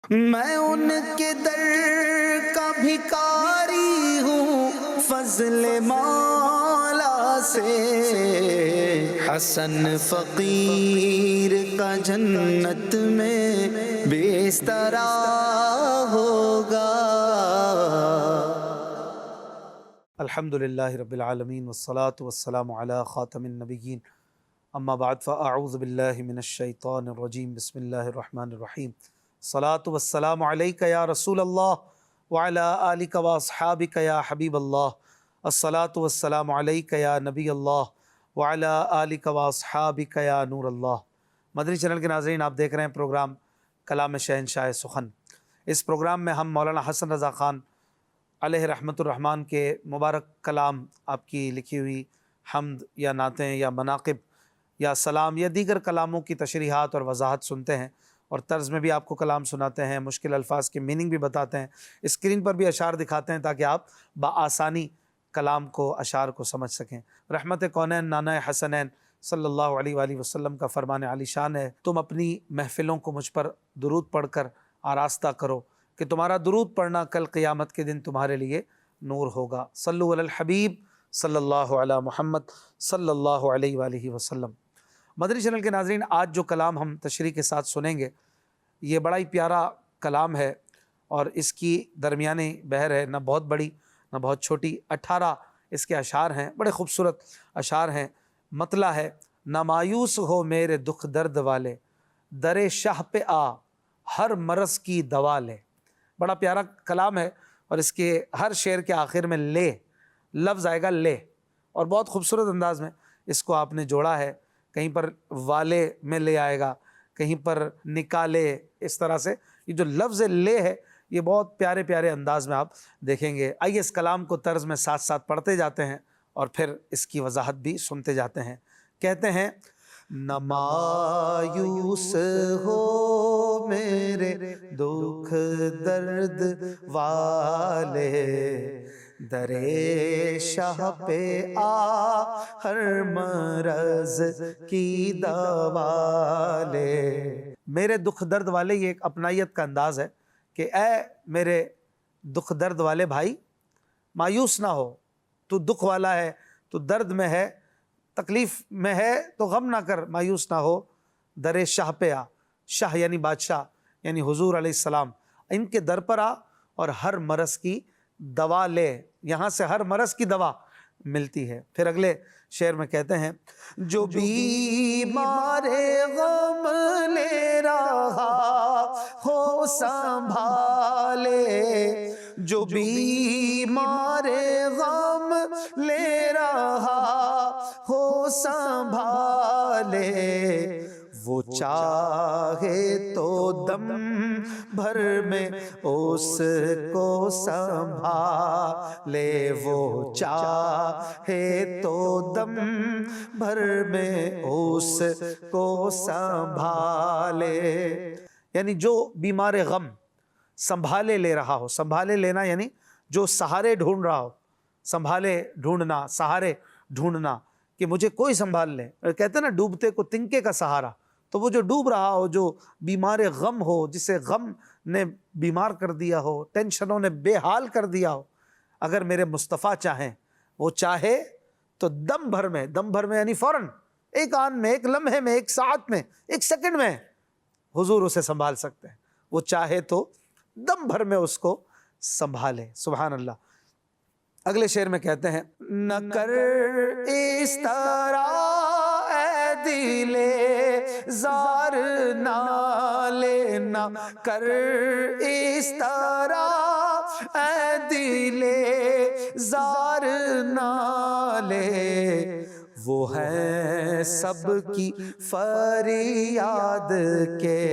میں ان کے در کا بھکاری ہوں فضل مولا سے، حسن فقیر کا جنت میں بستر ہوگا۔ الحمدللہ رب العالمین والصلاة والسلام علی خاتم النبیین، اما بعد فاعوذ باللہ من الشیطان الرجیم، بسم اللہ الرحمن الرحیم۔ الصلاة والسلام علیک یا رسول اللہ وعلی آلک واصحابک یا حبیب اللہ، الصلاة والسلام علیک یا نبی اللہ وعلی آلک واصحابک یا نور اللہ۔ مدنی چینل کے ناظرین، آپ دیکھ رہے ہیں پروگرام کلام شہنشاہ سخن۔ اس پروگرام میں ہم مولانا حسن رضا خان علیہ رحمت الرحمن کے مبارک کلام، آپ کی لکھی ہوئی حمد یا نعتیں یا مناقب یا سلام یا دیگر کلاموں کی تشریحات اور وضاحت سنتے ہیں، اور طرز میں بھی آپ کو کلام سناتے ہیں، مشکل الفاظ کے میننگ بھی بتاتے ہیں، اسکرین پر بھی اشعار دکھاتے ہیں تاکہ آپ بآسانی کلام کو، اشعار کو سمجھ سکیں۔ رحمت کونین نانا حسنین صلی اللہ علیہ وآلہ وسلم کا فرمان عالی شان ہے، تم اپنی محفلوں کو مجھ پر درود پڑھ کر آراستہ کرو کہ تمہارا درود پڑھنا کل قیامت کے دن تمہارے لیے نور ہوگا۔ صلو علی الحبیب صلی اللہ علی محمد صلی اللہ علیہ وآلہ وسلم۔ مدنی چینل کے ناظرین، آج جو کلام ہم تشریح کے ساتھ سنیں گے یہ بڑا ہی پیارا کلام ہے، اور اس کی درمیانی بحر ہے، نہ بہت بڑی نہ بہت چھوٹی۔ 18 اس کے اشعار ہیں، بڑے خوبصورت اشعار ہیں۔ مطلع ہے: نہ مایوس ہو میرے دکھ درد والے، در شاہ پہ آ ہر مرض کی دوا لے۔ بڑا پیارا کلام ہے، اور اس کے ہر شعر کے آخر میں لے لفظ آئے گا، لے، اور بہت خوبصورت انداز میں اس کو آپ نے جوڑا ہے۔ کہیں پر والے میں لے آئے گا، کہیں پر نکالے، اس طرح سے یہ جو لفظ لے ہے یہ بہت پیارے پیارے انداز میں آپ دیکھیں گے۔ آئیے اس کلام کو طرز میں ساتھ ساتھ پڑھتے جاتے ہیں اور پھر اس کی وضاحت بھی سنتے جاتے ہیں۔ کہتے ہیں: نہ مایوس ہو میرے دکھ درد والے، در شاہ پہ آ ہر مرض کی دوا لے۔ میرے دکھ درد والے، یہ ایک اپنائیت کا انداز ہے کہ اے میرے دکھ درد والے بھائی، مایوس نہ ہو، تو دکھ والا ہے، تو درد میں ہے، تکلیف میں ہے، تو غم نہ کر، مایوس نہ ہو، در شاہ پہ آ۔ شاہ یعنی بادشاہ، یعنی حضور علیہ السلام، ان کے در پر آ اور ہر مرض کی دوا لے۔ یہاں سے ہر مرض کی دوا ملتی ہے۔ پھر اگلے شعر میں کہتے ہیں: جو بیمار غم لے رہا ہو سنبھالے، جو بیمار غم لے رہا ہو سنبھالے، وہ چاہے تو دم بھر میں اس کو سنبھالے، وہ چاہے تو دم بھر میں اس کو سنبھالے۔ یعنی جو بیمار غم سنبھالے لے رہا ہو، سنبھالے لینا یعنی جو سہارے ڈھونڈ رہا ہو، سنبھالے ڈھونڈنا، سہارے ڈھونڈنا، کہ مجھے کوئی سنبھال لے۔ کہتے ہیں نا ڈوبتے کو تنکے کا سہارا، تو وہ جو ڈوب رہا ہو، جو بیمار غم ہو، جسے غم نے بیمار کر دیا ہو، ٹینشنوں نے بے حال کر دیا ہو، اگر میرے مصطفیٰ چاہیں، وہ چاہے تو دم بھر میں، دم بھر میں یعنی فوراً، ایک آن میں، ایک لمحے میں، ایک ساعت میں، ایک سیکنڈ میں حضور اسے سنبھال سکتے ہیں۔ وہ چاہے تو دم بھر میں اس کو سنبھالے۔ سبحان اللہ۔ اگلے شعر میں کہتے ہیں: نہ کر اس طرح اے دل زار نالے، نہ کر اس طرح اے دل زار نالے، وہ ہیں سب کی فریاد کے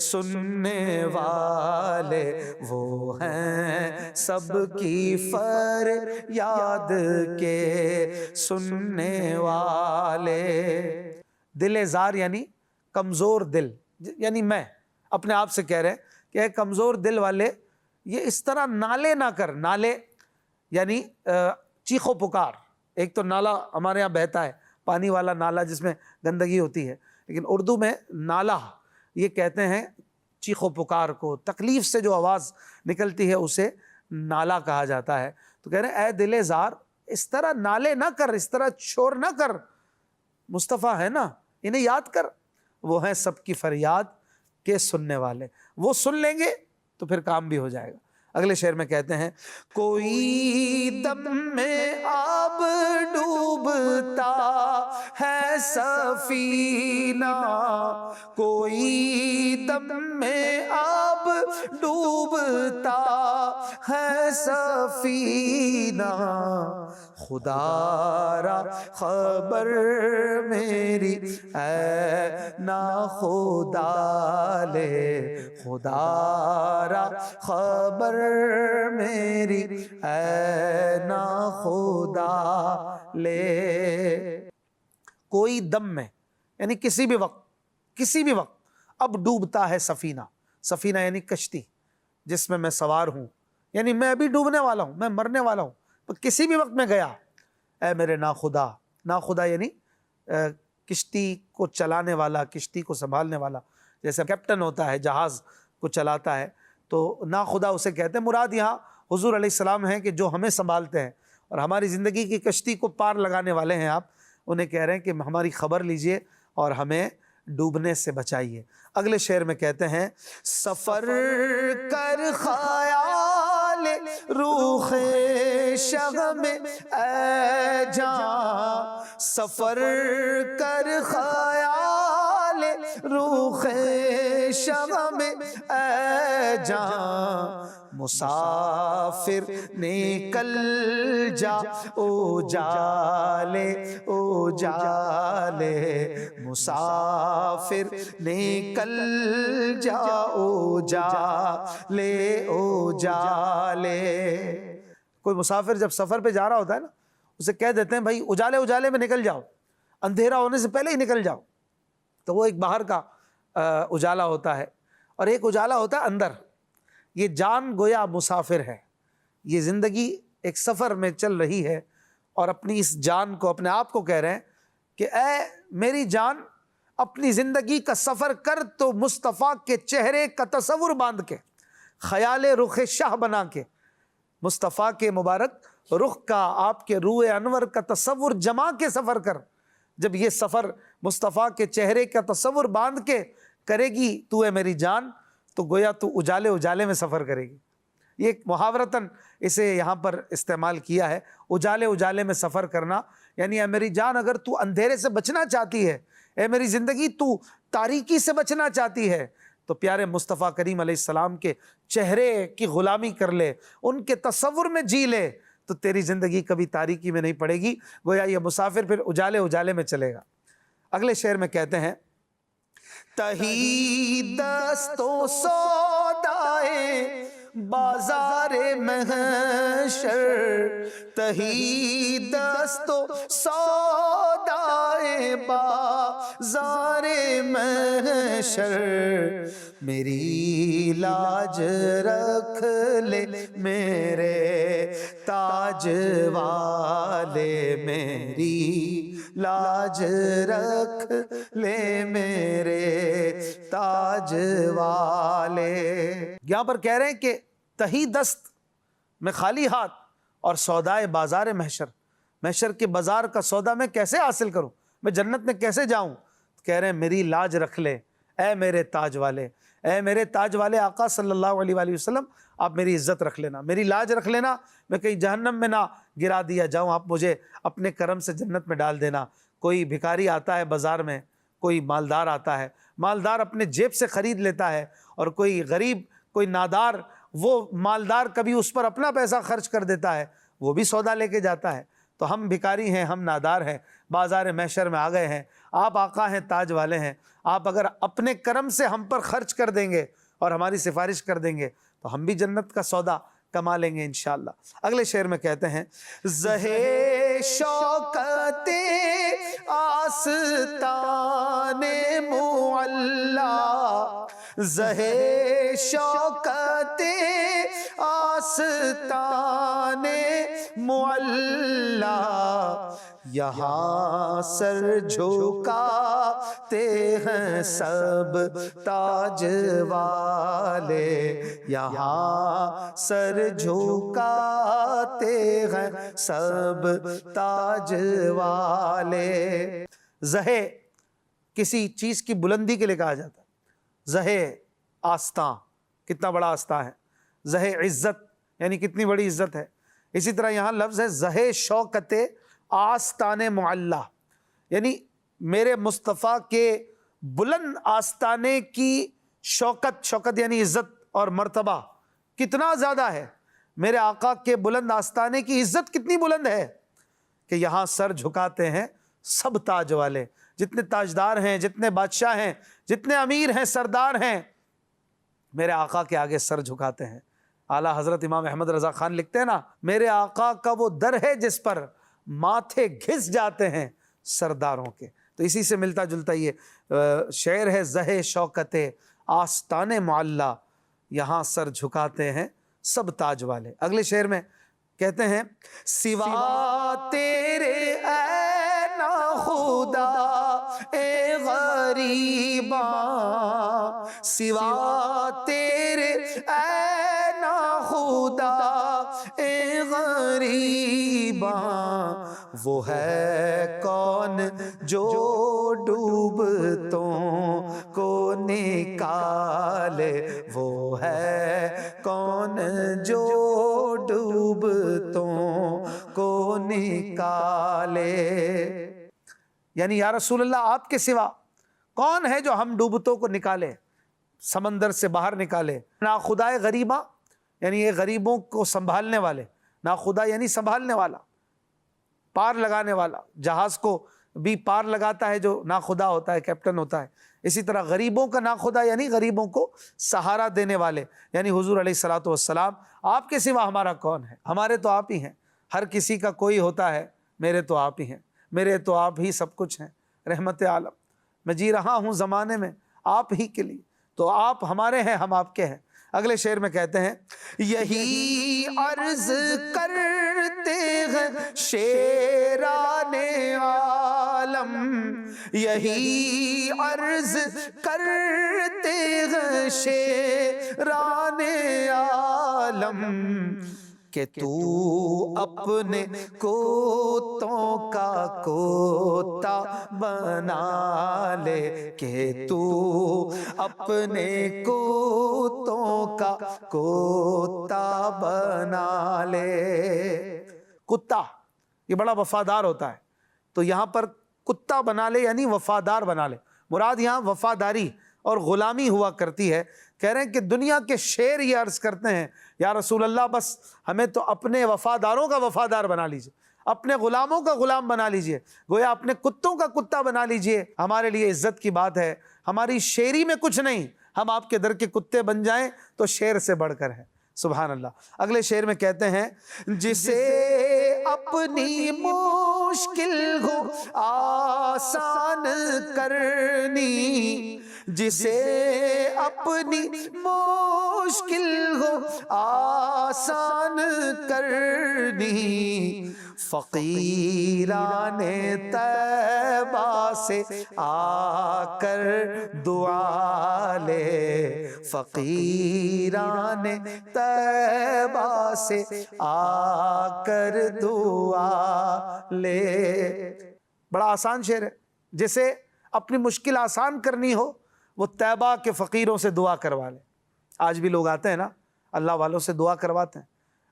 سننے والے، وہ ہیں سب کی فریاد کے سننے والے۔ دل زار یعنی کمزور دل، یعنی میں اپنے آپ سے کہہ رہے ہیں کہ اے کمزور دل والے، یہ اس طرح نالے نہ کر۔ نالے یعنی چیخ و پکار۔ ایک تو نالا ہمارے یہاں بہتا ہے، پانی والا نالا جس میں گندگی ہوتی ہے، لیکن اردو میں نالا یہ کہتے ہیں چیخو پکار کو، تکلیف سے جو آواز نکلتی ہے اسے نالا کہا جاتا ہے۔ تو کہہ رہے ہیں اے دل زار اس طرح نالے نہ کر، اس طرح شور نہ کر، مصطفیٰ ہے نا، انہیں یاد کر، وہ ہیں سب کی فریاد کے سننے والے، وہ سن لیں گے تو پھر کام بھی ہو جائے گا۔ اگلے شعر میں کہتے ہیں کوئی دم میں آب ڈوبتا ہے سفینہ، کوئی دم میں آب ڈوبتا ہے سفینہ، خدا را خبر میری اے نا خدا لے، خدا را خبر میری اے نا خدا لے۔ کوئی دم میں یعنی کسی بھی وقت اب ڈوبتا ہے سفینہ، سفینہ یعنی کشتی جس میں سوار ہوں، یعنی میں ابھی ڈوبنے والا ہوں، میں مرنے والا ہوں، تو کسی بھی وقت میں گیا، اے میرے ناخدا یعنی کشتی کو چلانے والا، کشتی کو سنبھالنے والا، جیسے کیپٹن ہوتا ہے جہاز کو چلاتا ہے تو ناخدا اسے کہتے ہیں۔ مراد یہاں حضور علیہ السلام ہیں کہ جو ہمیں سنبھالتے ہیں اور ہماری زندگی کی کشتی کو پار لگانے والے ہیں، آپ انہیں کہہ رہے ہیں کہ ہماری خبر لیجئے اور ہمیں ڈوبنے سے بچائیے۔ اگلے شعر میں کہتے ہیں سفر کر خیال روح شغم اے جان، سفر کر خیال روح شغم اے جان، مسافر نکل جا اجالے اجالے، مسافر نکل جا اجالے اجالے۔ کوئی مسافر جب سفر پہ جا رہا ہوتا ہے نا، اسے کہہ دیتے ہیں بھائی اجالے اجالے میں نکل جاؤ، اندھیرا ہونے سے پہلے ہی نکل جاؤ۔ تو وہ ایک باہر کا اجالا ہوتا ہے اور ایک اجالا ہوتا ہے اندر۔ یہ جان گویا مسافر ہے، یہ زندگی ایک سفر میں چل رہی ہے اور اپنی اس جان کو، اپنے آپ کو کہہ رہے ہیں کہ اے میری جان اپنی زندگی کا سفر کر تو مصطفیٰ کے چہرے کا تصور باندھ کے، خیال رخ شاہ بنا کے، مصطفیٰ کے مبارک رخ کا، آپ کے روح انور کا تصور جما کے سفر کر۔ جب یہ سفر مصطفیٰ کے چہرے کا تصور باندھ کے کرے گی تو اے میری جان، تو گویا تو اجالے اجالے میں سفر کرے گی۔ یہ ایک محاورتاً اسے یہاں پر استعمال کیا ہے، اجالے اجالے میں سفر کرنا، یعنی اے میری جان اگر تو اندھیرے سے بچنا چاہتی ہے، اے میری زندگی تو تاریکی سے بچنا چاہتی ہے، تو پیارے مصطفیٰ کریم علیہ السلام کے چہرے کی غلامی کر لے، ان کے تصور میں جی لے، تو تیری زندگی کبھی تاریکی میں نہیں پڑے گی، گویا یہ مسافر پھر اجالے اجالے میں چلے گا۔ اگلے شعر میں کہتے ہیں تہی دستوں سودائے بازار محشر، تہی دستوں سودائے بازار محشر، میری لاج رکھ لے میرے تاج والے، میری لاج رکھ لے میرے تاج والے۔ یہاں پر کہہ رہے ہیں کہ تہی دست میں خالی ہاتھ اور سودائے بازار محشر، محشر کے بازار کا سودا میں کیسے حاصل کروں، میں جنت میں کیسے جاؤں؟ کہہ رہے ہیں میری لاج رکھ لے اے میرے تاج والے، اے میرے تاج والے آقا صلی اللہ علیہ وآلہ وسلم، آپ میری عزت رکھ لینا، میری لاج رکھ لینا، میں کہیں جہنم میں نہ گرا دیا جاؤں، آپ مجھے اپنے کرم سے جنت میں ڈال دینا۔ کوئی بھکاری آتا ہے بازار میں، کوئی مالدار آتا ہے، مالدار اپنے جیب سے خرید لیتا ہے، اور کوئی غریب، کوئی نادار، وہ مالدار کبھی اس پر اپنا پیسہ خرچ کر دیتا ہے، وہ بھی سودا لے کے جاتا ہے۔ تو ہم بھکاری ہیں، ہم نادار ہیں، بازار محشر میں آ گئے ہیں، آپ آقا ہیں، تاج والے ہیں، آپ اگر اپنے کرم سے ہم پر خرچ کر دیں گے اور ہماری سفارش کر دیں گے تو ہم بھی جنت کا سودا کما لیں گے انشاءاللہ۔ اگلے شعر میں کہتے ہیں زہے شوکت آستان معلا، زہے شوکت آستان معلا، یہاں سر جھکاتے ہیں سب تاج والے، یہاں سر جھکاتے ہیں سب تاج والے۔ زہے کسی چیز کی بلندی کے لیے کہا جاتا ہے، زہے آستاں، کتنا بڑا آستاں ہے، زہے عزت یعنی کتنی بڑی عزت ہے۔ اسی طرح یہاں لفظ ہے زہے شوکت آستان معلا، یعنی میرے مصطفیٰ کے بلند آستانے کی شوکت، شوکت یعنی عزت اور مرتبہ کتنا زیادہ ہے، میرے آقا کے بلند آستانے کی عزت کتنی بلند ہے کہ یہاں سر جھکاتے ہیں سب تاج والے، جتنے تاجدار ہیں، جتنے بادشاہ ہیں، جتنے امیر ہیں، سردار ہیں، میرے آقا کے آگے سر جھکاتے ہیں۔ اعلیٰ حضرت امام احمد رضا خان لکھتے ہیں نا، میرے آقا کا وہ در ہے جس پر ماتھے گھس جاتے ہیں سرداروں کے۔ تو اسی سے ملتا جلتا یہ شعر ہے، زہے شوکت آستان معلا، یہاں سر جھکاتے ہیں سب تاج والے۔ اگلے شعر میں کہتے ہیں، سوا تیرے اے ناخدا اے غریباں، سوا تیرے اے ناخدا اے غریباں، وہ ہے کون جو ڈوبتوں کو نکالے، وہ ہے کون جو ڈوبتوں کو نکالے۔ یعنی یا رسول اللہ آپ کے سوا کون ہے جو ہم ڈوبتوں کو نکالے، سمندر سے باہر نکالے۔ ناخدا غریباں یعنی یہ غریبوں کو سنبھالنے والے، ناخدا یعنی سنبھالنے والا، پار لگانے والا، جہاز کو بھی پار لگاتا ہے جو ناخدا ہوتا ہے، کیپٹن ہوتا ہے۔ اسی طرح غریبوں کا ناخدا یعنی غریبوں کو سہارا دینے والے، یعنی حضور علیہ الصلوۃ والسلام آپ کے سوا ہمارا کون ہے، ہمارے تو آپ ہی ہیں۔ ہر کسی کا کوئی ہوتا ہے، میرے تو آپ ہی ہیں، میرے تو آپ ہی سب کچھ ہیں، رحمت عالم۔ میں جی رہا ہوں زمانے میں آپ ہی کے لیے، تو آپ ہمارے ہیں، ہم آپ کے ہیں۔ اگلے شعر میں کہتے ہیں، یہی عرض کرتے ہیں شیران عالم، یہی عرض کرتے ہیں شیران عالم، کہ تو اپنے کوتوں کا کوتا بنا لے، کہ تو اپنے کوتوں کا کوتا بنا لے۔ کتا یہ بڑا وفادار ہوتا ہے، تو یہاں پر کتا بنا لے یعنی وفادار بنا لے۔ مراد یہاں وفاداری اور غلامی ہوا کرتی ہے۔ کہہ رہے ہیں کہ دنیا کے شیر یہ عرض کرتے ہیں، یا رسول اللہ بس ہمیں تو اپنے وفاداروں کا وفادار بنا لیجئے، اپنے غلاموں کا غلام بنا لیجئے، گویا اپنے کتوں کا کتا بنا لیجئے۔ ہمارے لیے عزت کی بات ہے، ہماری شیری میں کچھ نہیں، ہم آپ کے در کے کتے بن جائیں تو شیر سے بڑھ کر ہے۔ سبحان اللہ۔ اگلے شعر میں کہتے ہیں، جسے اپنی مشکل ہو آسان کرنی، جسے اپنی مشکل ہو آسان کرنی، فقیران طیبہ سے آ کر دعا لے، فقیران طیبہ سے آ کر دعا لے۔ بڑا آسان شعر ہے، جسے اپنی مشکل آسان کرنی ہو وہ طیبہ کے فقیروں سے دعا کروا لے۔ آج بھی لوگ آتے ہیں نا، اللہ والوں سے دعا کرواتے ہیں،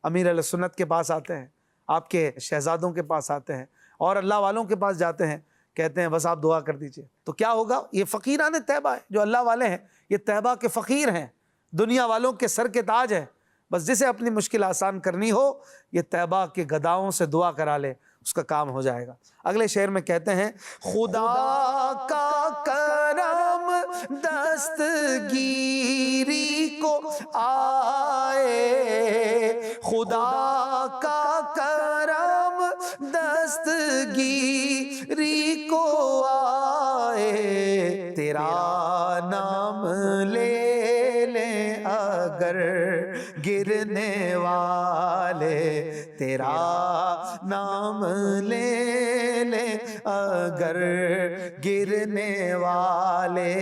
امیر اہل سنت کے پاس آتے ہیں، آپ کے شہزادوں کے پاس آتے ہیں، اور اللہ والوں کے پاس جاتے ہیں، کہتے ہیں بس آپ دعا کر دیجئے۔ تو کیا ہوگا؟ یہ فقیران طیبہ ہے، جو اللہ والے ہیں یہ طیبہ کے فقیر ہیں، دنیا والوں کے سر کے تاج ہیں۔ بس جسے اپنی مشکل آسان کرنی ہو یہ طیبہ کے گداؤں سے دعا کرا لے، اس کا کام ہو جائے گا۔ اگلے شعر میں کہتے ہیں، خدا کا کرم دستگیری کو آئے، خدا کا کرم دستگیری کو آئے، تیرا نام لے لیں اگر اگر گرنے والے تیرا نام لے لے اگر گرنے والے،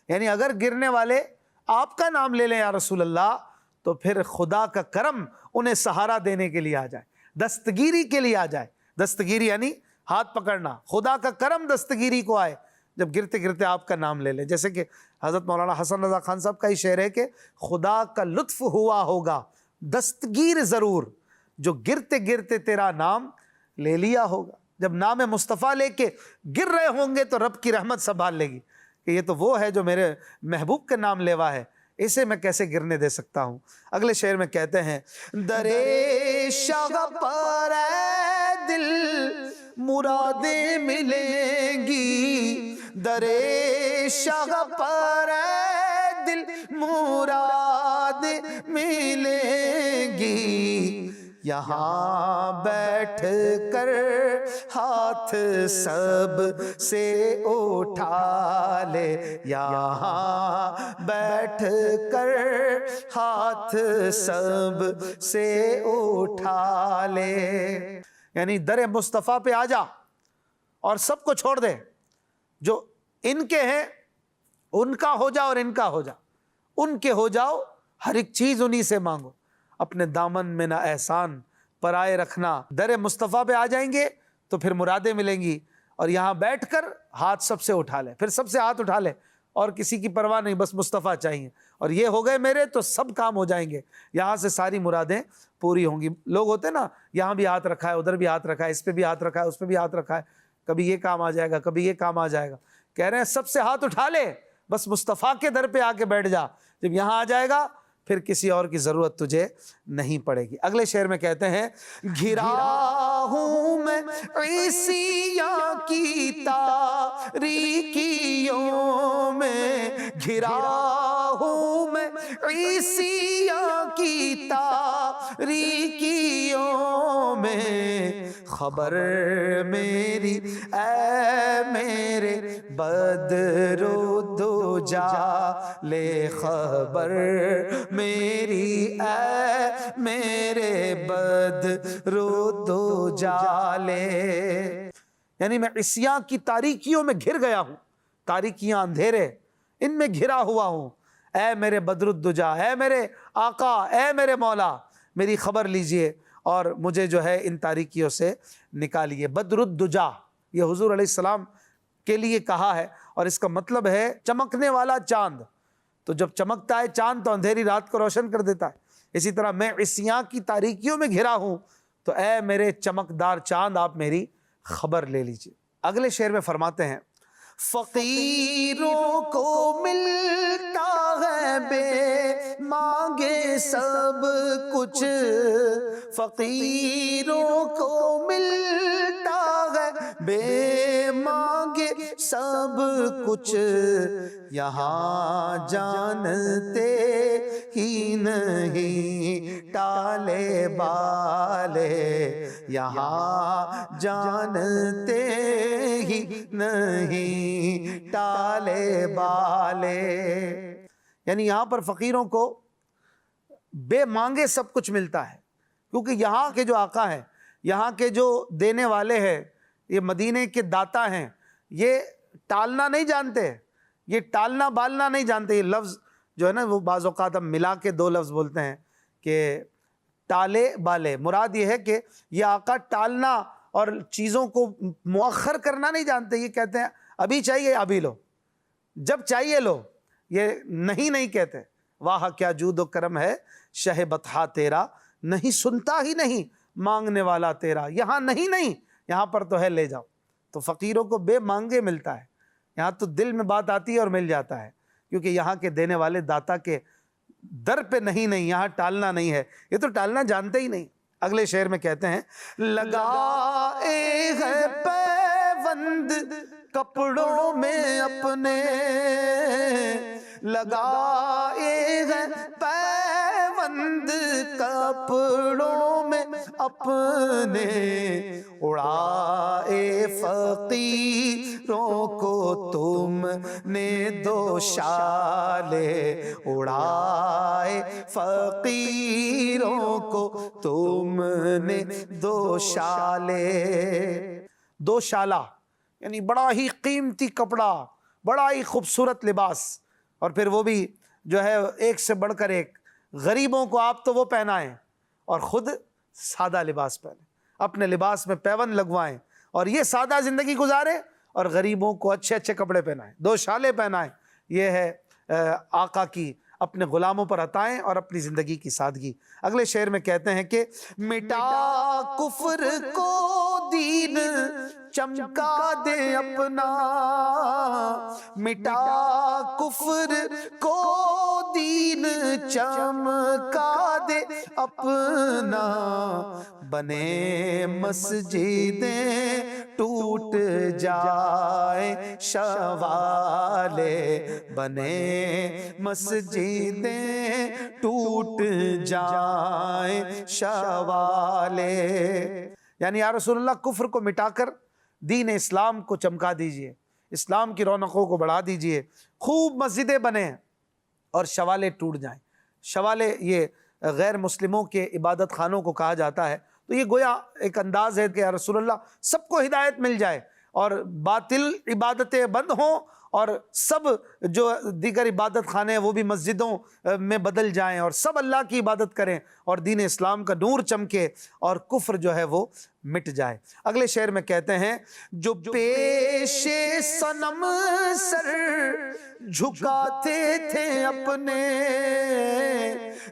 یعنی اگر گرنے والے آپ کا نام لے لیں یا رسول اللہ تو پھر خدا کا کرم انہیں سہارا دینے کے لیے آ جائے، دستگیری کے لیے آ جائے۔ دستگیری یعنی ہاتھ پکڑنا، خدا کا کرم دستگیری کو آئے جب گرتے گرتے آپ کا نام لے لے۔ جیسے کہ حضرت مولانا حسن رضا خان صاحب کا ہی شعر ہے کہ خدا کا لطف ہوا ہوگا دستگیر ضرور جو گرتے گرتے تیرا نام لے لیا ہوگا۔ جب نام مصطفیٰ لے کے گر رہے ہوں گے تو رب کی رحمت سنبھال لے گی کہ یہ تو وہ ہے جو میرے محبوب کے نام لیوا ہے، اسے میں کیسے گرنے دے سکتا ہوں۔ اگلے شعر میں کہتے ہیں درے شاہ پر اے دل مرادیں ملیں گی، درے شاہ پر اے دل مرادیں ملیں گی، یہاں بیٹھ کر ہاتھ سب سے اٹھا لے، یہاں بیٹھ کر ہاتھ سب سے اٹھا لے، یعنی در مصطفیٰ پہ آ جا اور سب کو چھوڑ دے، جو ان کے ہیں ان کا ہو جا اور ان کا ہو جا، ان کے ہو جاؤ، ہر ایک چیز انہی سے مانگو، اپنے دامن میں نہ احسان پرائے رکھنا۔ در مصطفیٰ پہ آ جائیں گے تو پھر مرادیں ملیں گی، اور یہاں بیٹھ کر ہاتھ سب سے اٹھا لے، پھر سب سے ہاتھ اٹھا لے اور کسی کی پرواہ نہیں، بس مصطفیٰ چاہیے، اور یہ ہو گئے میرے تو سب کام ہو جائیں گے، یہاں سے ساری مرادیں پوری ہوں گی۔ لوگ ہوتے نا یہاں بھی ہاتھ رکھا ہے، ادھر بھی ہاتھ رکھا ہے، اس پہ بھی ہاتھ رکھا ہے، اس پہ بھی ہاتھ رکھا ہے، کبھی یہ کام آ جائے گا، کبھی یہ کام آ جائے گا۔ کہہ رہے ہیں سب سے ہاتھ اٹھا لے، بس مصطفیٰ کے در پہ آ کے بیٹھ جا، جب یہاں آ جائے گا پھر کسی اور کی ضرورت تجھے نہیں پڑے گی۔ اگلے شعر میں کہتے ہیں گھرا ہوں میں عیسیاں کی تاریکیوں میں، گھرا ہوں میں عیسیاں کی تاریکیوں میں، خبر میری اے میرے بدرو دجا لے، خبر میری اے میرے بدرو دجا لے، یعنی میں عصیاں کی تاریکیوں میں گھر گیا ہوں، تاریکیاں اندھیرے ان میں گھرا ہوا ہوں، اے میرے بدر الدجا، اے میرے آقا، اے میرے مولا، میری خبر لیجئے اور مجھے جو ہے ان تاریکیوں سے نکالیے۔ بدر الدجا یہ حضور علیہ السلام کے لیے کہا ہے، اور اس کا مطلب ہے چمکنے والا چاند، تو جب چمکتا ہے چاند تو اندھیری رات کو روشن کر دیتا ہے، اسی طرح میں عصیاں کی تاریکیوں میں گھرا ہوں تو اے میرے چمکدار چاند آپ میری خبر لے لیجئے۔ اگلے شعر میں فرماتے ہیں فقیروں کو ملتا ہے بے مانگے سب کچھ، فقیروں کو ملتا ہے بے مانگے سب کچھ، یہاں جانتے ہی نہیں ٹالے بالے، یہاں جانتے ہی نہیں ٹالے بالے، یعنی یہاں پر فقیروں کو بے مانگے سب کچھ ملتا ہے، کیونکہ یہاں کے جو آقا ہیں، یہاں کے جو دینے والے ہیں، یہ مدینے کے داتا ہیں، یہ ٹالنا نہیں جانتے، یہ ٹالنا بالنا نہیں جانتے۔ یہ لفظ جو ہے نا وہ بعض اوقات ہم ملا کے دو لفظ بولتے ہیں کہ ٹالے بالے، مراد یہ ہے کہ یہ آقا ٹالنا اور چیزوں کو مؤخر کرنا نہیں جانتے، یہ کہتے ہیں ابھی چاہیے ابھی لو، جب چاہیے لو، یہ نہیں کہتے۔ واہ کیا جود و کرم ہے شہ بطحا تیرا، نہیں سنتا ہی نہیں مانگنے والا تیرا، یہاں نہیں یہاں پر تو ہے لے جاؤ۔ تو فقیروں کو بے مانگے ملتا ہے، یہاں تو دل میں بات آتی ہے اور مل جاتا ہے، کیونکہ یہاں کے دینے والے داتا کے در پہ نہیں یہاں ٹالنا نہیں ہے، یہ تو ٹالنا جانتے ہی نہیں۔ اگلے شعر میں کہتے ہیں لگائے ہے پیوند کپڑوں میں اپنے، لگائے ہے پیوند بند کپڑوں میں اپنے اڑائے فقیروں کو تم نے دوشالے اڑائے فقیروں کو تم نے دوشالے. دوشالہ یعنی بڑا ہی قیمتی کپڑا، بڑا ہی خوبصورت لباس، اور پھر وہ بھی جو ہے ایک سے بڑھ کر ایک. غریبوں کو آپ تو وہ پہنائیں اور خود سادہ لباس پہنیں، اپنے لباس میں پیون لگوائیں اور یہ سادہ زندگی گزاریں، اور غریبوں کو اچھے اچھے کپڑے پہنائیں، دو شالے پہنائیں. یہ ہے آقا کی اپنے غلاموں پر عطائیں اور اپنی زندگی کی سادگی. اگلے شعر میں کہتے ہیں کہ مٹا کفر کو دین چمکا دے اپنا، مٹا کفر کو دین چمکا دے اپنا، بنے مسجدیں ٹوٹ جائے شوالے، بنے مسجدیں ٹوٹ جائیں شوالے. یعنی یا رسول اللہ کفر کو مٹا کر دین اسلام کو چمکا دیجئے، اسلام کی رونقوں کو بڑھا دیجئے، خوب مسجدیں بنیں اور شوالے ٹوٹ جائیں. شوالے یہ غیر مسلموں کے عبادت خانوں کو کہا جاتا ہے. تو یہ گویا ایک انداز ہے کہ یا رسول اللہ سب کو ہدایت مل جائے اور باطل عبادتیں بند ہوں اور سب جو دیگر عبادت خانے ہیں وہ بھی مسجدوں میں بدل جائیں اور سب اللہ کی عبادت کریں اور دین اسلام کا نور چمکے اور کفر جو ہے وہ مٹ جائے. اگلے شعر میں کہتے ہیں جو پیش صنم سر جھکاتے تھے اپنے،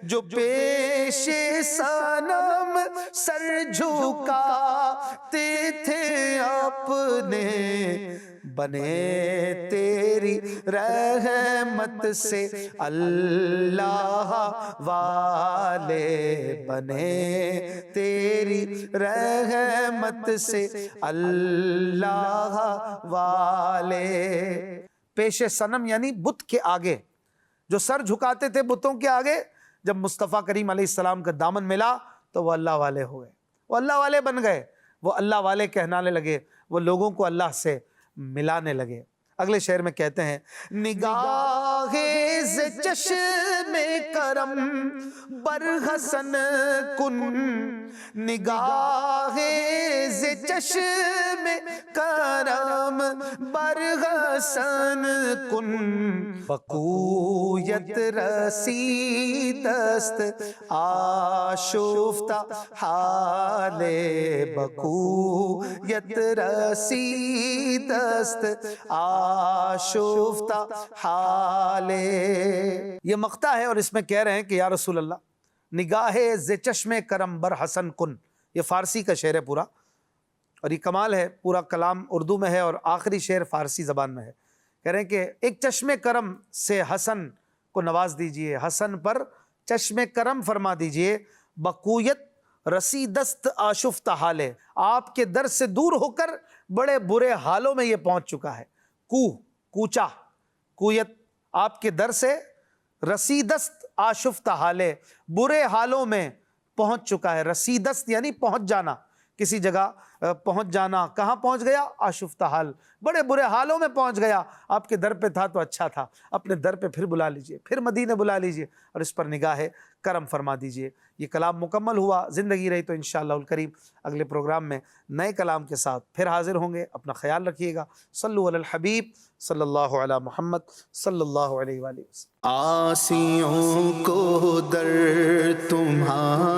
جو پیش صنم سر جھکاتے تھے اپنے، بنے تیری رحمت سے اللہ والے، بنے تیری رحمت سے اللہ والے. پیش صنم یعنی بت کے آگے، جو سر جھکاتے تھے بتوں کے آگے، جب مصطفیٰ کریم علیہ السلام کا دامن ملا تو وہ اللہ والے ہو گئے، وہ اللہ والے بن گئے، وہ اللہ والے کہلانے لگے، وہ لوگوں کو اللہ سے ملانے لگے. اگلے شعر میں کہتے ہیں نگاہ ز چشم کرم بر حسن کن، نگاہ ز چشم کرم بر حسن کن، بقویت رسیدست آشفتہ حال، بقویت رسیدست آشفتہ حال. یہ مقطع ہے اور اس میں کہہ رہے ہیں کہ یا رسول اللہ نگاہ ز چشم کرم بر حسن کن. یہ فارسی کا شعر ہے پورا اور یہ کمال ہے، پورا کلام اردو میں ہے اور آخری شعر فارسی زبان میں ہے. کہہ رہے ہیں کہ ایک چشم کرم سے حسن کو نواز دیجئے، حسن پر چشم کرم فرما دیجئے، بقویت رسیدست آشفتہ حال، آپ کے در سے دور ہو کر بڑے برے حالوں میں یہ پہنچ چکا ہے. کوچا، کویت آپ کے در سے، رسیدست آشفتہ حال، برے حالوں میں پہنچ چکا ہے. رسیدست یعنی پہنچ جانا، کسی جگہ پہنچ جانا. کہاں پہنچ گیا؟ آشفتہ حال، بڑے برے حالوں میں پہنچ گیا. آپ کے در پہ تھا تو اچھا تھا، اپنے در پہ پھر بلا لیجئے، پھر مدینے بلا لیجئے اور اس پر نگاہ کرم فرما دیجئے. یہ کلام مکمل ہوا. زندگی رہی تو انشاءاللہ الکریم اگلے پروگرام میں نئے کلام کے ساتھ پھر حاضر ہوں گے. اپنا خیال رکھیے گا. صلو علی الحبیب صلی اللہ علی محمد صلی اللہ علیہ وآلہ وسلم. آسیوں کو در تمہارا